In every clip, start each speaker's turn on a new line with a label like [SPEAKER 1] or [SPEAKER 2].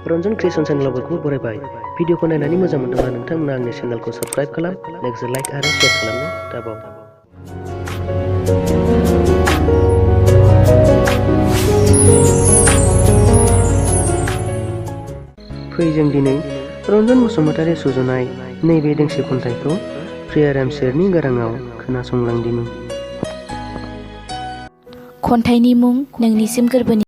[SPEAKER 1] Ranjan creation चेनेलाव बयखौबो बरायबाय। भिडिअखौ नायनानै मोजां मोनदोंब्ला नोंथांमोना आंनि चेनेलखौ साबस्क्राइब खालाम, लोगोसे लाइक आरो शेयार खालामनो दाबाव। फै जों दिनै रन्जन बसुमतारी सुजुनाय नैबे दोंसे खन्थाइखौ प्रियाराम शेरनि गाराङाव खोनासंलांदिनि।
[SPEAKER 2] खन्थाइनि मुं नोंनिसिम गोरबोनि।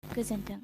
[SPEAKER 2] गोजोन्थों।